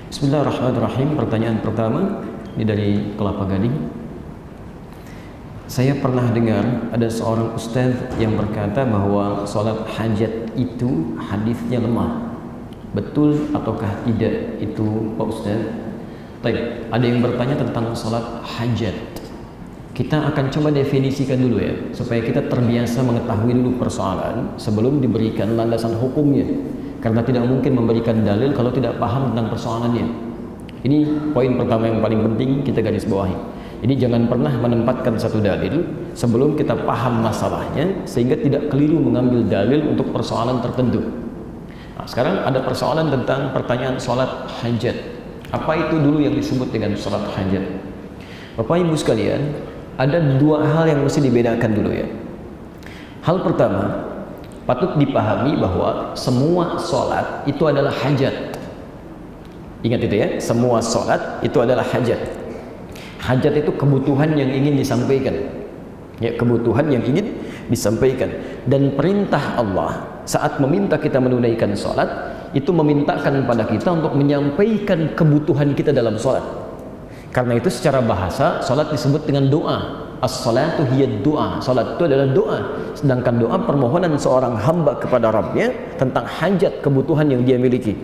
Bismillahirrahmanirrahim. Pertanyaan pertama ini dari Kelapa Gading. Saya pernah dengar ada seorang ustaz yang berkata bahwa sholat hajat itu hadisnya lemah. Betul ataukah tidak itu Pak Ustaz? Baik, ada yang bertanya tentang sholat hajat. Kita akan coba definisikan dulu ya, supaya kita terbiasa mengetahui dulu persoalan sebelum diberikan landasan hukumnya. Karena tidak mungkin memberikan dalil kalau tidak paham tentang persoalannya. Ini poin pertama yang paling penting kita garis bawahi. Jadi jangan pernah menempatkan satu dalil sebelum kita paham masalahnya, sehingga tidak keliru mengambil dalil untuk persoalan tertentu. Nah, sekarang ada persoalan tentang pertanyaan sholat hajat. Apa itu dulu yang disebut dengan sholat hajat? Bapak Ibu sekalian, ada dua hal yang mesti dibedakan dulu ya. Hal pertama, patut dipahami bahwa semua sholat itu adalah hajat. Ingat itu ya, semua sholat itu adalah hajat. Hajat itu kebutuhan yang ingin disampaikan. Ya, kebutuhan yang ingin disampaikan. Dan perintah Allah saat meminta kita menunaikan sholat, itu memintakan pada kita untuk menyampaikan kebutuhan kita dalam sholat. Karena itu secara bahasa, sholat disebut dengan doa. As-salatu hiya doa. Sholat itu adalah doa. Sedangkan doa permohonan seorang hamba kepada Rabbnya tentang hajat kebutuhan yang dia miliki.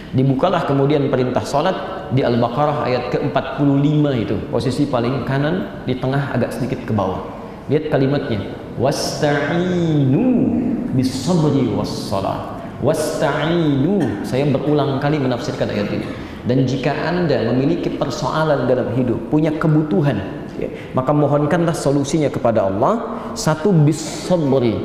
Dibukalah kemudian perintah sholat di Al-Baqarah ayat ke-45 itu, posisi paling kanan di tengah agak sedikit ke bawah. Lihat kalimatnya, wasta'inu bis-sabri was-shalah. Wasta'inu, saya berulang kali menafsirkan ayat ini. Dan jika Anda memiliki persoalan dalam hidup, punya kebutuhan, ya, maka mohonkanlah solusinya kepada Allah. Satu, bis-sabri,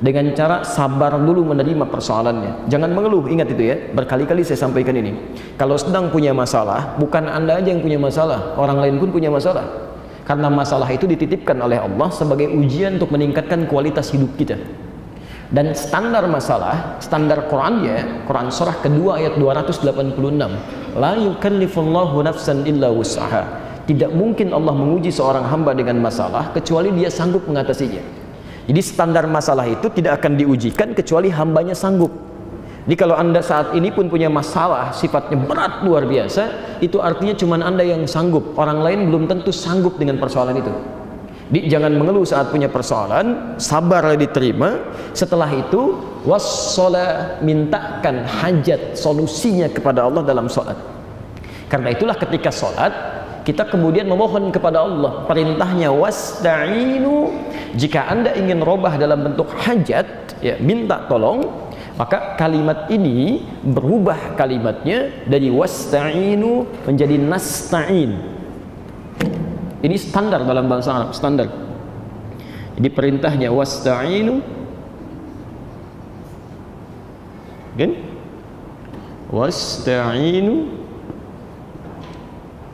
dengan cara sabar dulu menerima persoalannya. Jangan mengeluh, ingat itu ya. Berkali-kali saya sampaikan ini. Kalau sedang punya masalah, bukan Anda aja yang punya masalah, orang lain pun punya masalah. Karena masalah itu dititipkan oleh Allah sebagai ujian untuk meningkatkan kualitas hidup kita. Dan standar masalah, standar Qurannya, Quran surah kedua ayat 286. La yukallifullahu nafsan illa wus'aha. Tidak mungkin Allah menguji seorang hamba dengan masalah kecuali dia sanggup mengatasinya. Jadi standar masalah itu tidak akan diujikan kecuali hambanya sanggup. Jadi kalau Anda saat ini pun punya masalah sifatnya berat luar biasa, itu artinya cuma Anda yang sanggup. Orang lain belum tentu sanggup dengan persoalan itu. Jadi jangan mengeluh saat punya persoalan, sabarlah diterima. Setelah itu wassalah, mintakan hajat solusinya kepada Allah dalam sholat. Karena itulah ketika sholat kita kemudian memohon kepada Allah. Perintahnya wasta'inu. Jika Anda ingin robah dalam bentuk hajat, ya, minta tolong, maka kalimat ini berubah kalimatnya dari wasta'inu menjadi nasta'in. Ini standar dalam bahasa Arab, standar. Jadi perintahnya wasta'inu, kan? Wasta'inu.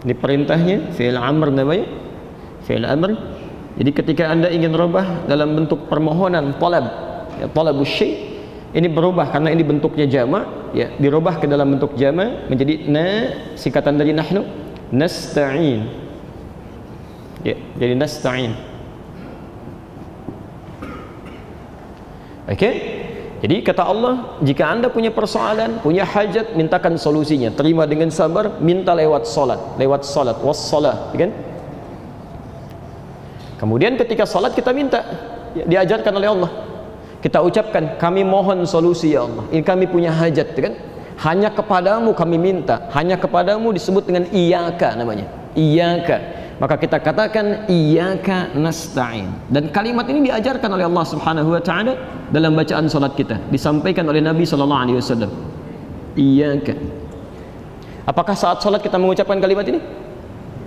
Ini perintahnya fi'il amr namanya, fi'il amr. Jadi ketika Anda ingin rubah dalam bentuk permohonan talab, ya, talabus syai', ini berubah karena ini bentuknya jama', ya, dirubah ke dalam bentuk jama' menjadi singkatan dari nahnu, nasta'in. Ya, jadi nasta'in. Oke? Jadi kata Allah, jika Anda punya persoalan, punya hajat, mintakan solusinya. Terima dengan sabar, minta lewat salat, wassalah, kan? Kemudian ketika salat kita minta, ya, diajarkan oleh Allah. Kita ucapkan, kami mohon solusi ya Allah. Ini kami punya hajat, kan? Hanya kepadamu kami minta. Hanya kepadamu disebut dengan iyyaka namanya. Iyyaka. Maka kita katakan iyyaka nasta'in. Dan kalimat ini diajarkan oleh Allah Subhanahu wa taala dalam bacaan salat kita. Disampaikan oleh Nabi sallallahu alaihi wasallam. Iyyaka. Apakah saat salat kita mengucapkan kalimat ini?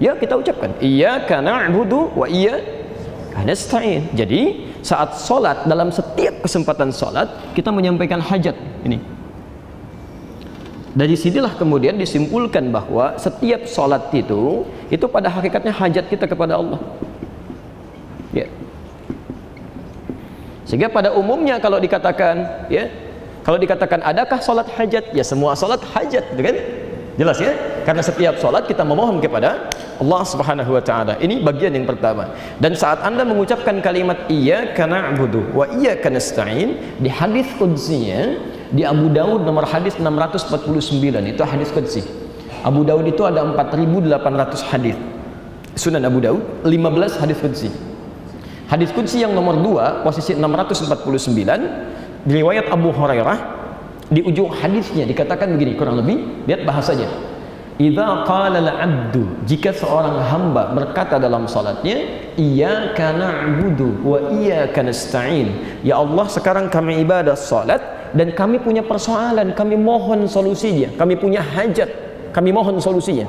Ya, kita ucapkan. Iyyaka na'budu wa iyyaka nasta'in. Jadi, saat salat, dalam setiap kesempatan salat, kita menyampaikan hajat ini. Dari sinilah kemudian disimpulkan bahwa setiap sholat itu pada hakikatnya hajat kita kepada Allah. Ya. Sehingga pada umumnya kalau dikatakan, ya, kalau dikatakan adakah sholat hajat? Ya, semua sholat hajat, kan? Jelas ya? Karena setiap sholat kita memohon kepada Allah Subhanahu wa taala. Ini bagian yang pertama. Dan saat Anda mengucapkan kalimat iyyaka na'budu wa iyyaka nasta'in, di hadis qudsiynya di Abu Daud nomor hadis 649, itu hadis qudsi. Abu Daud itu ada 4.800 hadis. Sunan Abu Daud 15 hadis qudsi. Hadis qudsi yang nomor 2 posisi 649 riwayat Abu Hurairah. Di ujung hadisnya dikatakan begini, kurang lebih, lihat bahasanya. Idza qala al-'abdu, jika seorang hamba berkata dalam salatnya, iyyaka na'budu wa iyyaka nasta'in. Ya Allah, sekarang kami ibadah salat dan kami punya persoalan, kami mohon solusinya, kami punya hajat, kami mohon solusinya.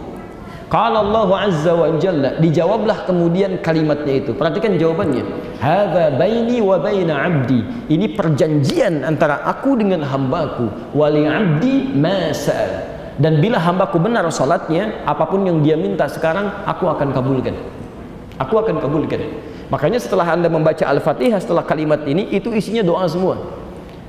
Qala Allah azza wa jalla, dijawablah kemudian kalimatnya itu. Perhatikan jawabannya. Hadza baini wa baina 'abdi. Ini perjanjian antara aku dengan hambaku. Wa li 'abdi ma sa'al. Dan bila hambaku benar salatnya, apapun yang dia minta sekarang aku akan kabulkan. Aku akan kabulkan. Makanya setelah Anda membaca Al-Fatihah setelah kalimat ini, itu isinya doa semua.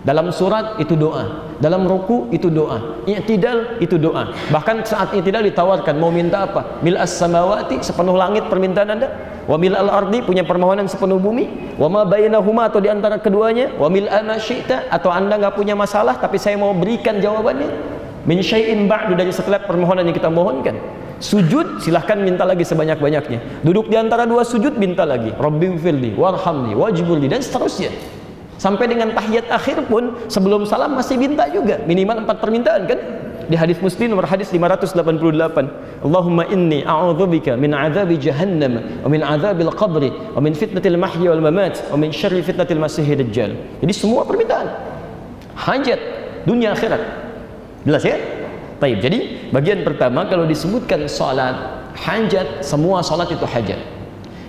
Dalam surat itu doa, dalam ruku itu doa, i'tidal itu doa. Bahkan saat i'tidal ditawarkan mau minta apa? Mil'as samawati, sepenuh langit permintaan Anda, wa mil'al ardi, punya permohonan sepenuh bumi, wa ma bainahuma, atau di antara keduanya, wa mil'a ma syi'ta, atau Anda nggak punya masalah tapi saya mau berikan jawabannya, min syai'in ba'du, dari setiap permohonan yang kita mohonkan. Sujud silahkan minta lagi sebanyak-banyaknya. Duduk di antara dua sujud minta lagi, Rabbighfirli warhamni wajburli, dan seterusnya. Sampai dengan tahiyat akhir pun sebelum salam masih minta juga, minimal 4 permintaan kan? Di hadis Muslim nomor hadis 588, Allahumma inni a'udzubika min adzabi jahannam wa min adzabil qabri wa min fitnatil mahyi wal mamat wa min syarri fitnatil masiihid dajjal. Jadi semua permintaan hajat dunia akhirat. Jelas ya? Baik, jadi bagian pertama kalau disebutkan salat hajat, semua salat itu hajat.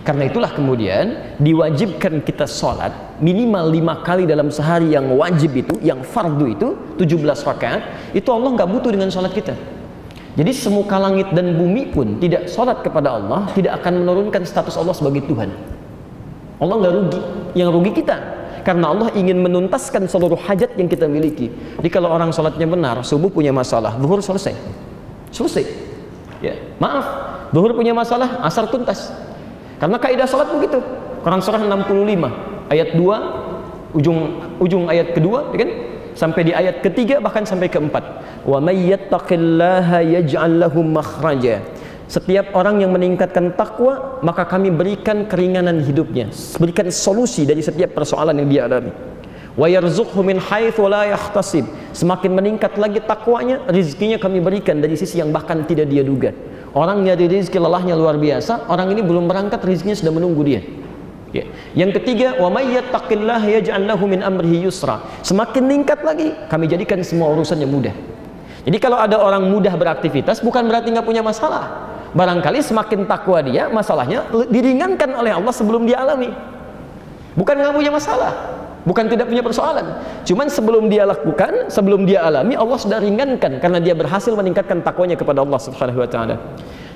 Karena itulah kemudian diwajibkan kita sholat minimal 5 kali dalam sehari, yang wajib itu, yang fardu itu 17 rakaat. Itu Allah nggak butuh dengan sholat kita. Jadi semuka langit dan bumi pun tidak sholat kepada Allah, tidak akan menurunkan status Allah sebagai Tuhan. Allah nggak rugi, yang rugi kita. Karena Allah ingin menuntaskan seluruh hajat yang kita miliki. Jadi kalau orang sholatnya benar, subuh punya masalah, zuhur selesai. Selesai. Ya, maaf, zuhur punya masalah, asar tuntas. Karena kaidah salat begitu. Quran surah 65 ayat 2 ujung ayat kedua, ya kan? Sampai di ayat ketiga, bahkan sampai keempat. Wa may yattaqillaha yaj'al lahu makhraja. Setiap orang yang meningkatkan takwa, maka kami berikan keringanan hidupnya, berikan solusi dari setiap persoalan yang dia alami. Wa yarzuqhu min haitsu la yahtasib. Semakin meningkat lagi takwanya, rezekinya kami berikan dari sisi yang bahkan tidak dia duga. Orang nyari rezeki lelahnya luar biasa, orang ini belum berangkat, rezekinya sudah menunggu dia. Ya. Yang ketiga, wa may yattaqillaha yaj'al lahu min amrihi yusra. Semakin meningkat lagi, kami jadikan semua urusannya mudah. Jadi kalau ada orang mudah beraktivitas, bukan berarti nggak punya masalah. Barangkali semakin takwa dia, masalahnya diringankan oleh Allah sebelum dia alami. Bukan nggak punya masalah, bukan tidak punya persoalan. Cuman sebelum dia lakukan, sebelum dia alami, Allah sudah ringankan karena dia berhasil meningkatkan takwanya kepada Allah Subhanahu wa taala.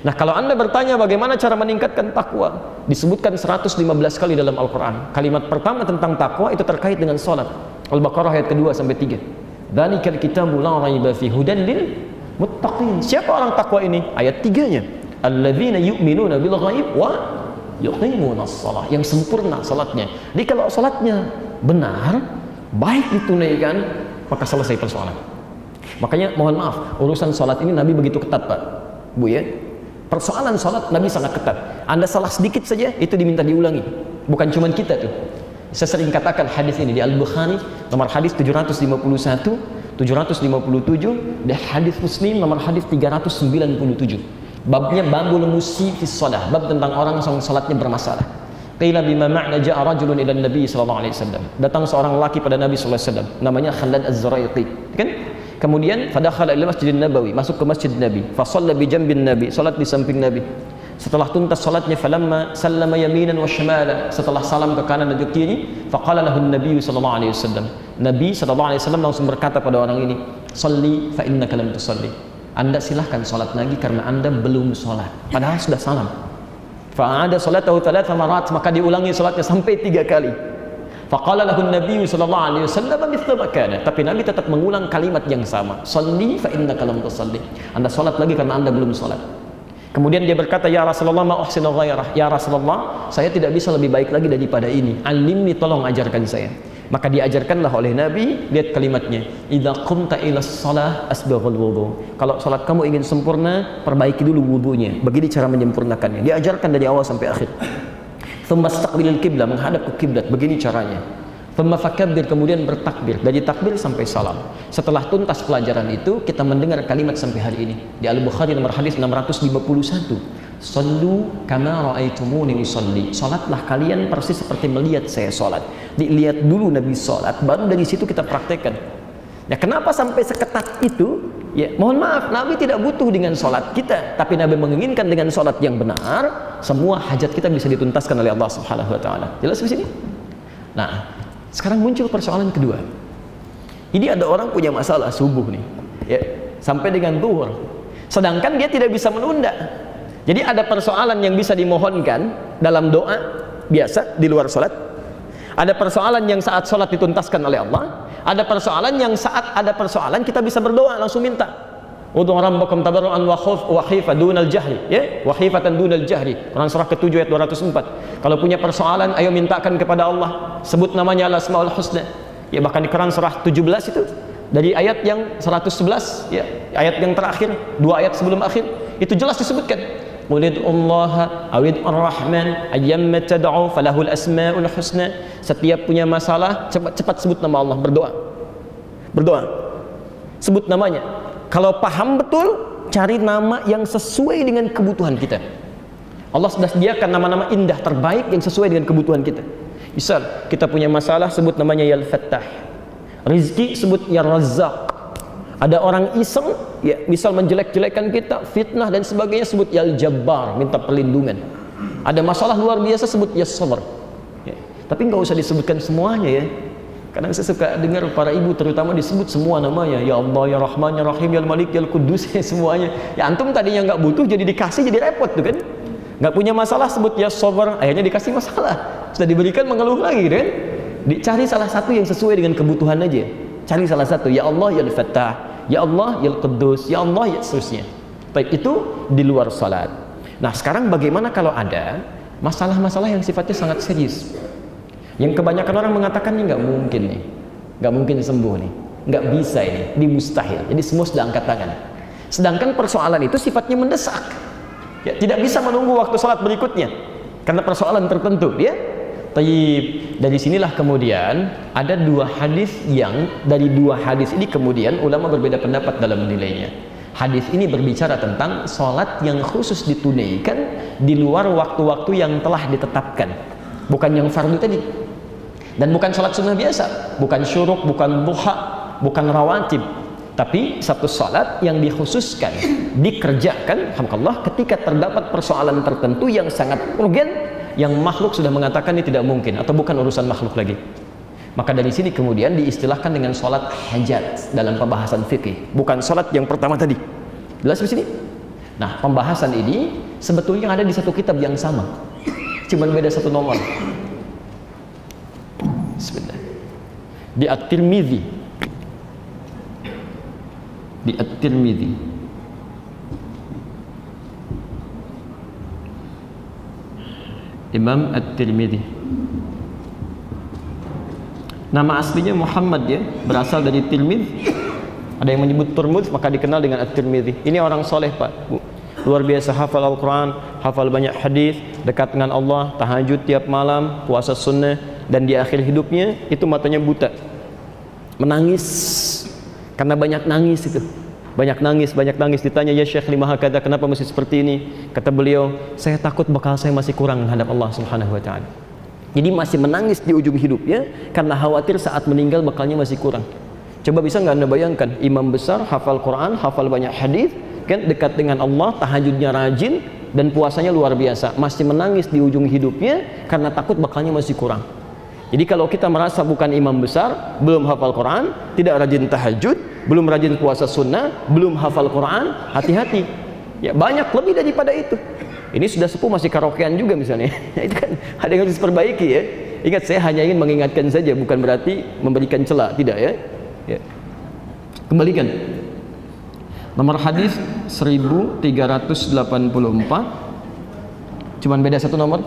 Nah, kalau Anda bertanya bagaimana cara meningkatkan takwa, disebutkan 115 kali dalam Al-Qur'an. Kalimat pertama tentang takwa itu terkait dengan salat. Al-Baqarah ayat kedua sampai 3. Dzalikal kitabu la raiba fihi hudan lil muttaqin. Siapa orang takwa ini? Ayat 3-nya. Alladzina yu'minuna bil ghaib wa yuqimunas shalah. Yang sempurna salatnya. Jadi kalau salatnya benar, baik ditunaikan, maka selesai persoalan. Makanya mohon maaf, urusan salat ini Nabi begitu ketat, Pak, Bu ya. Persoalan salat Nabi sangat ketat. Anda salah sedikit saja itu diminta diulangi. Bukan cuma kita tuh. Saya sering katakan hadis ini di Al-Bukhari nomor hadis 751, 757, dan hadis Muslim nomor hadis 397. Babnya babul musyi fi shalah, bab tentang orang yang salatnya bermasalah. Qila bima ma'na ja'a rajulun ila Nabi sallallahu alaihi wasallam. Datang seorang laki pada Nabi sallallahu alaihi wasallam, namanya Khalad Az-Zuraiqi, kan? Kemudian fadakhala ila Masjidin Nabawi, masuk ke Masjid Nabi, fa shalla bi jambin Nabi, salat di samping Nabi. Setelah tuntas salatnya, falamma sallama yaminan wa shimala, setelah salam ke kanan dan ke kiri, faqala lahu Nabi sallallahu alaihi wasallam. Nabi sallallahu alaihi wasallam langsung berkata pada orang ini, "Shalli fa innaka lam tusalli." Anda silahkan salat lagi karena Anda belum salat. Padahal sudah salam. Fa'ada salatahu 3 marat, maka diulangi salatnya sampai 3 kali. Faqala lahu Nabi sallallahu alaihi wasallam mithla ma kana. Tapi Nabi tetap mengulang kalimat yang sama. Shalli fa innaka lam tusalli. Anda salat lagi karena Anda belum salat. Kemudian dia berkata, "Ya Rasulullah, ma uhsinu ghairah." Ya Rasulullah, saya tidak bisa lebih baik lagi daripada ini. Alimni, tolong ajarkan saya. Maka diajarkanlah oleh Nabi, lihat kalimatnya, idza qumta ilas shalah asbaghul wudu. Kalau salat kamu ingin sempurna, perbaiki dulu wudunya. Begini cara menyempurnakannya. Diajarkan dari awal sampai akhir. Tsumma istaqbilil qiblah, menghadap ke kiblat. Begini caranya. Tsumma fakabbir, kemudian bertakbir. Dari takbir sampai salam. Setelah tuntas pelajaran itu, kita mendengar kalimat sampai hari ini. Di Al-Bukhari nomor hadis 651. Sallu kama ra'aitumuni usalli. Salatlah kalian persis seperti melihat saya salat. Dilihat dulu Nabi salat, baru dari situ kita praktekkan. Ya, kenapa sampai seketat itu? Ya, mohon maaf, Nabi tidak butuh dengan salat kita, tapi Nabi menginginkan dengan salat yang benar, semua hajat kita bisa dituntaskan oleh Allah Subhanahu wa taala. Jelas di sini? Nah, sekarang muncul persoalan kedua. Ini ada orang punya masalah subuh nih, ya, sampai dengan zuhur. Sedangkan dia tidak bisa menunda. Jadi ada persoalan yang bisa dimohonkan dalam doa biasa di luar sholat. Ada persoalan yang saat sholat dituntaskan oleh Allah. Ada persoalan yang saat ada persoalan kita bisa berdoa langsung minta. Ud'u rabbakum tadarruan wa khifatan dunal jahri, ya, wa khifatan dunal jahri. Quran surah ke-7 ayat 204. Kalau punya persoalan, ayo mintakan kepada Allah. Sebut namanya Al-Asmaul Husna. Ya, bahkan di Quran surah 17 itu dari ayat yang 111, ya, ayat yang terakhir, 2 ayat sebelum akhir, itu jelas disebutkan. Qulid'ullaha awid ar-Rahman ayyamma tad'u falahul asmaul husna. Setiap punya masalah, cepat-cepat sebut nama Allah, berdoa. Berdoa. Sebut namanya. Kalau paham betul, cari nama yang sesuai dengan kebutuhan kita. Allah sudah sediakan nama-nama indah terbaik yang sesuai dengan kebutuhan kita. Misal, kita punya masalah, sebut namanya Ya Al-Fattah. Rizki, sebut Ya Razzaq. Ada orang iseng, ya, misal menjelek-jelekan kita, fitnah dan sebagainya, sebut Ya Al-Jabbar, minta perlindungan. Ada masalah luar biasa, sebut Ya Sabr. Ya. Tapi nggak usah disebutkan semuanya, ya. Kadang saya suka dengar para ibu terutama disebut semua namanya, Ya Allah, Ya Rahman, Ya Rahim, Ya Malik, Ya Qudus, ya, semuanya. Ya, antum tadinya nggak butuh, jadi dikasih, jadi repot tuh kan. Nggak punya masalah, sebut Ya Sabr, akhirnya dikasih masalah. Sudah diberikan, mengeluh lagi, kan. Dicari salah satu yang sesuai dengan kebutuhan aja. Cari salah satu, Ya Allah, Ya Al-Fattah, Ya Allah, Ya Qudus, Ya Allah, ya seterusnya. Baik, itu di luar salat. Nah, sekarang bagaimana kalau ada masalah-masalah yang sifatnya sangat serius, yang kebanyakan orang mengatakan ini nggak mungkin nih, nggak mungkin sembuh nih, nggak bisa ini mustahil. Jadi semua sudah angkat tangan. Sedangkan persoalan itu sifatnya mendesak, ya, tidak bisa menunggu waktu salat berikutnya karena persoalan tertentu, ya. Taib. Dari sinilah kemudian ada dua hadis yang dari dua hadis ini kemudian ulama berbeda pendapat dalam menilainya. Hadis ini berbicara tentang sholat yang khusus ditunaikan di luar waktu-waktu yang telah ditetapkan, bukan yang fardu tadi, dan bukan sholat sunnah biasa, bukan syuruk, bukan duha, bukan rawatib, tapi satu sholat yang dikhususkan dikerjakan, alhamdulillah, ketika terdapat persoalan tertentu yang sangat urgen, yang makhluk sudah mengatakan ini tidak mungkin atau bukan urusan makhluk lagi. Maka dari sini kemudian diistilahkan dengan sholat hajat dalam pembahasan fikih, bukan sholat yang pertama tadi. Jelas di sini? Nah, pembahasan ini sebetulnya ada di satu kitab yang sama, cuma beda satu nomor. Sebentar. Di At-Tirmidzi. Di At-Tirmidzi. Imam At-Tirmidzi. Nama aslinya Muhammad, ya, berasal dari Tirmidz. Ada yang menyebut Turmudz, maka dikenal dengan At-Tirmidzi. Ini orang soleh, Pak, Bu. Luar biasa, hafal Al-Quran, hafal banyak hadis, dekat dengan Allah, tahajud tiap malam, puasa sunnah, dan di akhir hidupnya itu matanya buta, menangis karena banyak nangis itu. Banyak nangis, ditanya, ya Syekh, lima hakada, kenapa mesti seperti ini? Kata beliau, saya takut bakal saya masih kurang menghadap Allah Subhanahu wa ta'ala. Jadi masih menangis di ujung hidupnya karena khawatir saat meninggal bakalnya masih kurang. Coba bisa nggak Anda bayangkan, imam besar, hafal Quran, hafal banyak hadis, kan, dekat dengan Allah, tahajudnya rajin, dan puasanya luar biasa, masih menangis di ujung hidupnya karena takut bakalnya masih kurang. Jadi kalau kita merasa bukan imam besar, belum hafal Quran, tidak rajin tahajud, belum rajin puasa sunnah, belum hafal Quran, hati-hati. Ya, banyak lebih daripada itu. Ini sudah sepuh masih karaokean juga misalnya. Itu kan ada yang harus diperbaiki, ya. Ingat, saya hanya ingin mengingatkan saja, bukan berarti memberikan celah, tidak, ya. Ya. Kembalikan. Nomor hadis 1384. Cuman beda satu nomor.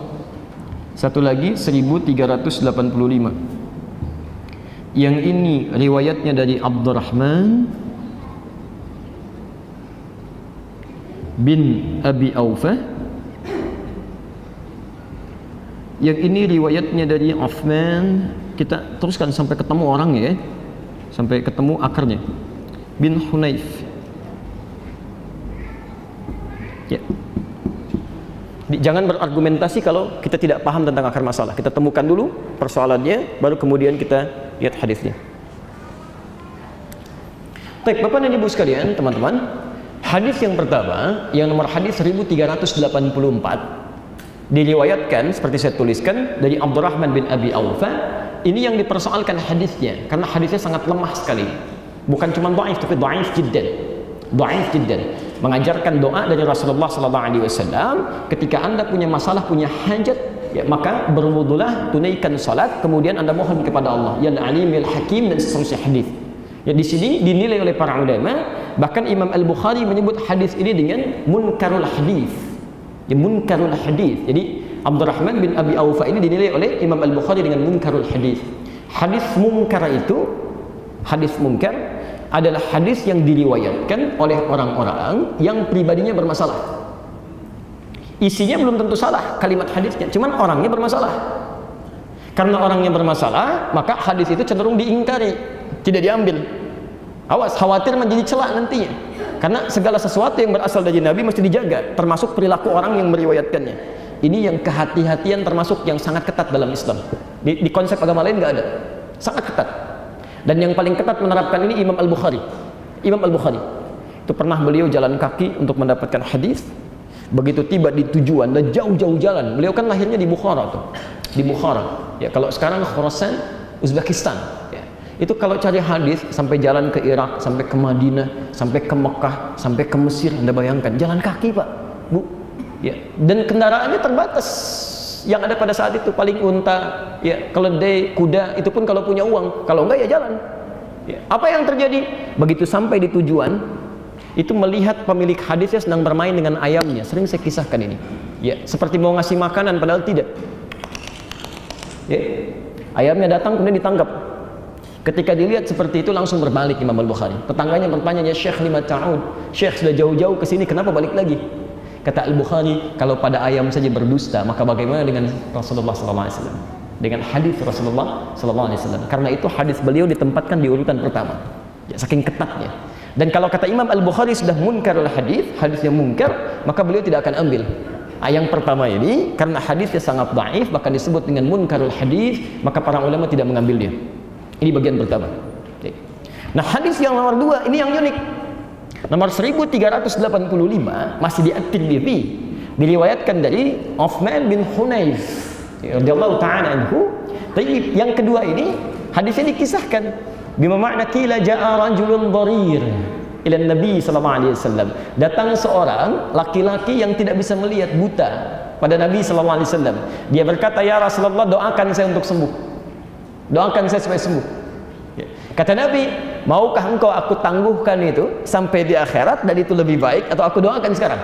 Satu lagi 1385. Yang ini riwayatnya dari Abdurrahman bin Abi Aufa. Yang ini riwayatnya dari Uthman. Kita teruskan sampai ketemu orangnya ya, sampai ketemu akarnya. Bin Hunayf ya. Jangan berargumentasi kalau kita tidak paham tentang akar masalah. Kita temukan dulu persoalannya, baru kemudian kita lihat hadisnya. Baik, Bapak dan Ibu sekalian, teman-teman, hadis yang pertama, yang nomor hadis 1384, diriwayatkan seperti saya tuliskan dari Abdurrahman bin Abi Aufa. Ini yang dipersoalkan hadisnya, karena hadisnya sangat lemah sekali. Bukan cuma dhaif, tapi dhaif jiddan. Dhaif jiddan. Mengajarkan doa dari Rasulullah SAW, ketika Anda punya masalah, punya hajat, ya, maka berwudulah, tunaikan salat, kemudian Anda mohon kepada Allah, ya Alimul Hakim, dan seterusnya hadis. Ya, di sini dinilai oleh para ulama, bahkan Imam Al-Bukhari menyebut hadis ini dengan munkarul hadis. Ya, munkarul hadis. Jadi Abdurrahman bin Abi Aufa ini dinilai oleh Imam Al-Bukhari dengan munkarul hadis. Hadis munkar itu, hadis munkar adalah hadis yang diriwayatkan oleh orang-orang yang pribadinya bermasalah. Isinya belum tentu salah kalimat hadisnya, cuman orangnya bermasalah. Karena orangnya bermasalah, maka hadis itu cenderung diingkari, tidak diambil. Awas, khawatir menjadi celak nantinya. Karena segala sesuatu yang berasal dari Nabi mesti dijaga, termasuk perilaku orang yang meriwayatkannya. Ini yang kehati-hatian termasuk yang sangat ketat dalam Islam. Di konsep agama lain nggak ada, sangat ketat. Dan yang paling ketat menerapkan ini Imam Al-Bukhari. Imam Al-Bukhari itu pernah beliau jalan kaki untuk mendapatkan hadis. Begitu tiba di tujuan dan jauh-jauh jalan, beliau kan lahirnya di Bukhara tuh, di Bukhara. Ya, kalau sekarang Khorasan, Uzbekistan. Ya. Itu kalau cari hadis sampai jalan ke Irak, sampai ke Madinah, sampai ke Mekah, sampai ke Mesir. Anda bayangkan, jalan kaki Pak, Bu. Ya, dan kendaraannya terbatas. Yang ada pada saat itu paling unta, ya, keledai, kuda, itu pun kalau punya uang. Kalau enggak ya jalan. Ya, apa yang terjadi? Begitu sampai di tujuan, itu melihat pemilik hadisnya sedang bermain dengan ayamnya. Sering saya kisahkan ini. Ya, seperti mau ngasih makanan padahal tidak. Ya, ayamnya datang kemudian ditangkap. Ketika dilihat seperti itu langsung berbalik Imam Al-Bukhari. Tetangganya bertanya, "Ya Syekh, lima ta'ud? Syekh sudah jauh-jauh ke sini, kenapa balik lagi?" Kata Al-Bukhari, kalau pada ayam saja berdusta, maka bagaimana dengan Rasulullah SAW? Dengan hadis Rasulullah SAW. Karena itu hadis beliau ditempatkan di urutan pertama. Ya, saking ketatnya. Dan kalau kata Imam Al-Bukhari sudah munkarul hadis, hadis yang munkar, maka beliau tidak akan ambil. Yang pertama ini, karena hadisnya sangat dhaif, bahkan disebut dengan munkarul hadis, maka para ulama tidak mengambil dia. Ini bagian pertama. Nah, hadis yang nomor dua, ini yang unik. Nomor 1385 masih di At-Tirmidzi, diriwayatkan dari Uthman bin Hunayf radhiyallahu ta'ala anhu. Tapi yang kedua ini hadisnya dikisahkan bima makna qila ja'a rajulun dharir ila Nabi sallallahu alaihi wasallam. Datang seorang laki-laki yang tidak bisa melihat, buta, pada Nabi sallallahu alaihi wasallam. Dia berkata, "Ya Rasulullah, doakan saya untuk sembuh. Doakan saya supaya sembuh." Kata Nabi, "Maukah engkau aku tangguhkan itu sampai di akhirat dan itu lebih baik, atau aku doakan sekarang?"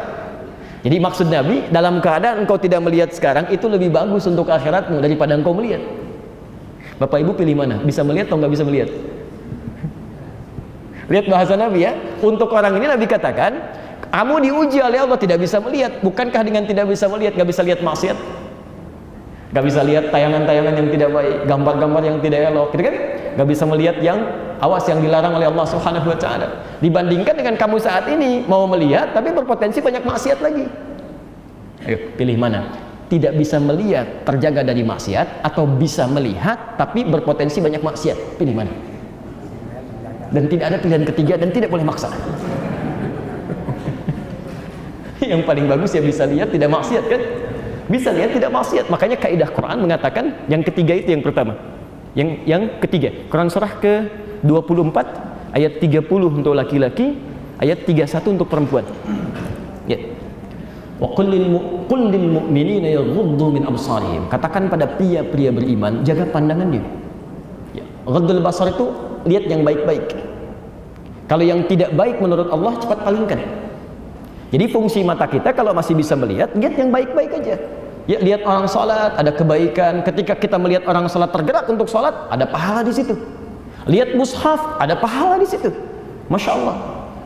Jadi maksud Nabi, dalam keadaan engkau tidak melihat sekarang, itu lebih bagus untuk akhiratmu daripada engkau melihat. Bapak Ibu pilih mana? Bisa melihat atau nggak bisa melihat? Lihat bahasa Nabi ya. Untuk orang ini Nabi katakan, kamu diuji oleh Allah tidak bisa melihat. Bukankah dengan tidak bisa melihat, nggak bisa lihat maksiat? Nggak bisa lihat tayangan-tayangan yang tidak baik, gambar-gambar yang tidak elok, gitu kan? Nggak bisa melihat yang awas, yang dilarang oleh Allah Subhanahu wa ta'ala. Dibandingkan dengan kamu saat ini mau melihat tapi berpotensi banyak maksiat lagi. Ayo pilih mana? Tidak bisa melihat terjaga dari maksiat, atau bisa melihat tapi berpotensi banyak maksiat? Pilih mana? Dan tidak ada pilihan ketiga dan tidak boleh maksa. Yang paling bagus ya bisa lihat tidak maksiat kan? Bisa lihat tidak maksiat. Makanya kaidah Quran mengatakan yang ketiga itu yang pertama. Yang ketiga, Quran surah ke-24 ayat 30 untuk laki-laki, ayat 31 untuk perempuan. Ya. Wa qul lil mu'minina yaghuddu min absarihim. Katakan pada pria-pria beriman, jaga pandangannya. Ya. Ghaddul basar itu lihat yang baik-baik. Kalau yang tidak baik menurut Allah cepat palingkan. Jadi fungsi mata kita kalau masih bisa melihat, lihat yang baik-baik aja. Ya, lihat orang sholat, ada kebaikan. Ketika kita melihat orang sholat tergerak untuk sholat, ada pahala di situ. Lihat mushaf, ada pahala di situ. Masya Allah.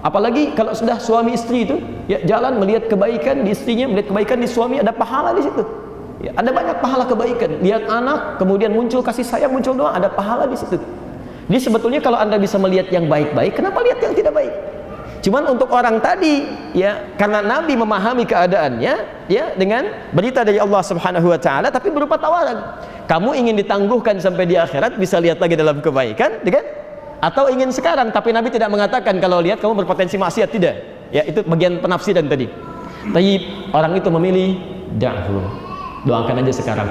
Apalagi kalau sudah suami istri itu, ya jalan melihat kebaikan di istrinya, melihat kebaikan di suami, ada pahala di situ. Ya, ada banyak pahala kebaikan. Lihat anak, kemudian muncul kasih sayang, muncul doa, ada pahala di situ. Jadi sebetulnya kalau Anda bisa melihat yang baik-baik, kenapa lihat yang tidak baik? Cuman untuk orang tadi, ya, karena Nabi memahami keadaannya, ya, dengan berita dari Allah Subhanahu wa taala tapi berupa tawaran. Kamu ingin ditangguhkan sampai di akhirat, bisa lihat lagi dalam kebaikan, kan? Atau ingin sekarang, tapi Nabi tidak mengatakan kalau lihat kamu berpotensi maksiat, tidak. Ya, itu bagian penafsiran tadi. Tapi orang itu memilih da'hu. Doakan aja sekarang.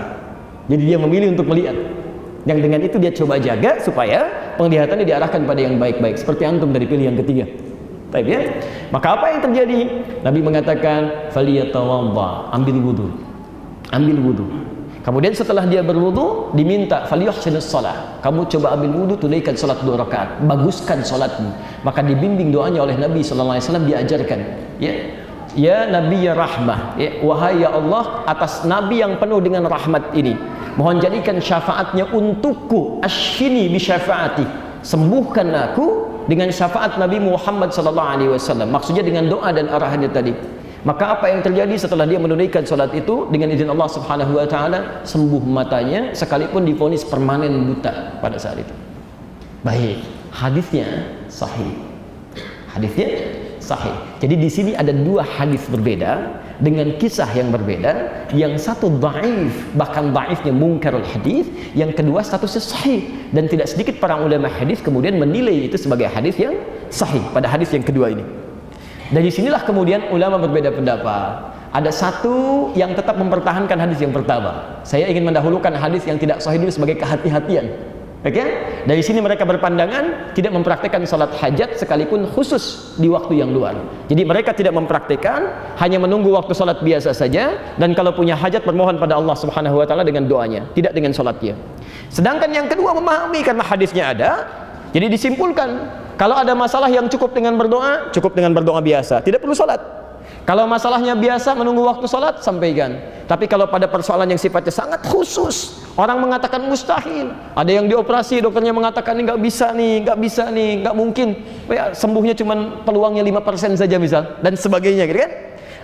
Jadi dia memilih untuk melihat. Yang dengan itu dia coba jaga supaya penglihatannya diarahkan pada yang baik-baik. Seperti antum dari pilih yang ketiga. Baik, ya. Maka apa yang terjadi? Nabi mengatakan, "Faliyatawadda", ambil wudu. Ambil wudu. Kemudian setelah dia berwudu, diminta falyuhsinus shalah. Kamu coba ambil wudu, tunaikan salat 2 rakaat, baguskan salatmu. Maka dibimbing doanya oleh Nabi sallallahu alaihi wasallam, diajarkan, ya. Ya Nabi ya rahmah, ya, wahai ya Allah, atas Nabi yang penuh dengan rahmat ini, mohon jadikan syafaatnya untukku, asyini bi syafaati, sembuhkan aku dengan syafaat Nabi Muhammad sallallahu alaihi wasallam. Maksudnya dengan doa dan arahannya tadi. Maka apa yang terjadi setelah dia menunaikan salat itu, dengan izin Allah Subhanahu wa taala sembuh matanya, sekalipun divonis permanen buta pada saat itu. Baik, hadisnya sahih. Hadisnya sahih. Jadi di sini ada 2 hadis berbeda dengan kisah yang berbeda. Yang satu dhaif, bahkan dhaifnya munkarul hadis, yang kedua statusnya sahih, dan tidak sedikit para ulama hadis kemudian menilai itu sebagai hadis yang sahih pada hadis yang kedua ini. Dari sinilah kemudian ulama berbeda pendapat. Ada satu yang tetap mempertahankan hadis yang pertama. Saya ingin mendahulukan hadis yang tidak sahih dulu sebagai kehati-hatian. Oke? Dari sini mereka berpandangan tidak mempraktikkan salat hajat sekalipun khusus di waktu yang luar. Jadi mereka tidak mempraktikkan, hanya menunggu waktu salat biasa saja, dan kalau punya hajat bermohon pada Allah Subhanahu wa taala dengan doanya, tidak dengan salatnya. Sedangkan yang kedua memahami karena hadisnya ada, jadi disimpulkan kalau ada masalah yang cukup dengan berdoa biasa, tidak perlu salat. Kalau masalahnya biasa menunggu waktu salat, sampaikan. Tapi kalau pada persoalan yang sifatnya sangat khusus, orang mengatakan mustahil, ada yang dioperasi, dokternya mengatakan ini nggak bisa nih, nggak mungkin, ya, sembuhnya cuma peluangnya 5% saja misal, dan sebagainya, gitu kan?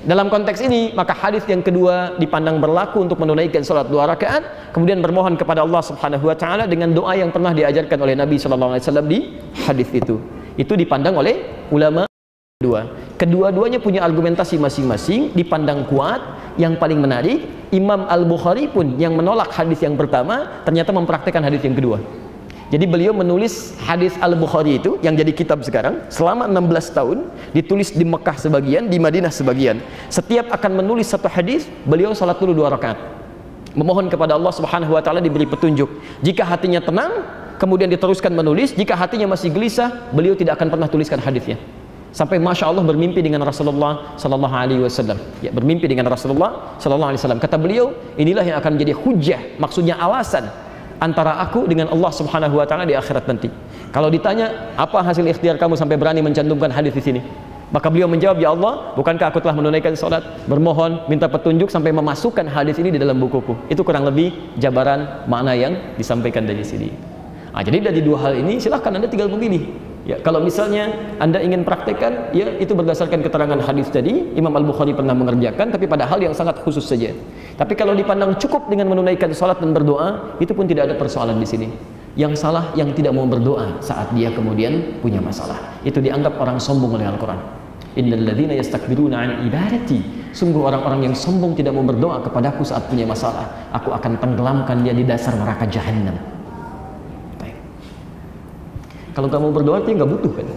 Dalam konteks ini, maka hadis yang kedua dipandang berlaku untuk menunaikan salat 2 rakaat, kemudian bermohon kepada Allah Subhanahu wa taala dengan doa yang pernah diajarkan oleh Nabi sallallahu alaihi wasallam di hadis itu. Itu dipandang oleh ulama kedua. Kedua-duanya punya argumentasi masing-masing, dipandang kuat. Yang paling menarik, Imam Al-Bukhari pun yang menolak hadis yang pertama ternyata mempraktikkan hadis yang kedua. Jadi beliau menulis hadis Al-Bukhari itu yang jadi kitab sekarang selama 16 tahun, ditulis di Mekah sebagian, di Madinah sebagian. Setiap akan menulis satu hadis, beliau salat dulu 2 rakaat. Memohon kepada Allah Subhanahu wa taala diberi petunjuk. Jika hatinya tenang, kemudian diteruskan menulis. Jika hatinya masih gelisah, beliau tidak akan pernah tuliskan hadisnya. Sampai Masya Allah bermimpi dengan Rasulullah sallallahu alaihi wasallam. Ya, bermimpi dengan Rasulullah sallallahu alaihi wasallam. Kata beliau, inilah yang akan menjadi hujjah, maksudnya alasan antara aku dengan Allah Subhanahu wa taala di akhirat nanti. Kalau ditanya, apa hasil ikhtiar kamu sampai berani mencantumkan hadis di sini? Maka beliau menjawab, ya Allah, bukankah aku telah menunaikan salat, bermohon, minta petunjuk sampai memasukkan hadis ini di dalam bukuku. Itu kurang lebih jabaran makna yang disampaikan dari sini. Jadi dari 2 hal ini silahkan Anda tinggal memilih. Ya, kalau misalnya Anda ingin praktekkan, ya itu berdasarkan keterangan hadis tadi, Imam Al-Bukhari pernah mengerjakan, tapi pada hal yang sangat khusus saja. Tapi kalau dipandang cukup dengan menunaikan salat dan berdoa, itu pun tidak ada persoalan di sini. Yang salah yang tidak mau berdoa saat dia kemudian punya masalah. Itu dianggap orang sombong oleh Al-Quran. Innal ladzina yastakbiruna an ibadati, sungguh orang-orang yang sombong tidak mau berdoa kepadaku saat punya masalah, aku akan tenggelamkan dia di dasar neraka jahanam. Kalau kamu berdoa, dia nggak butuh kan?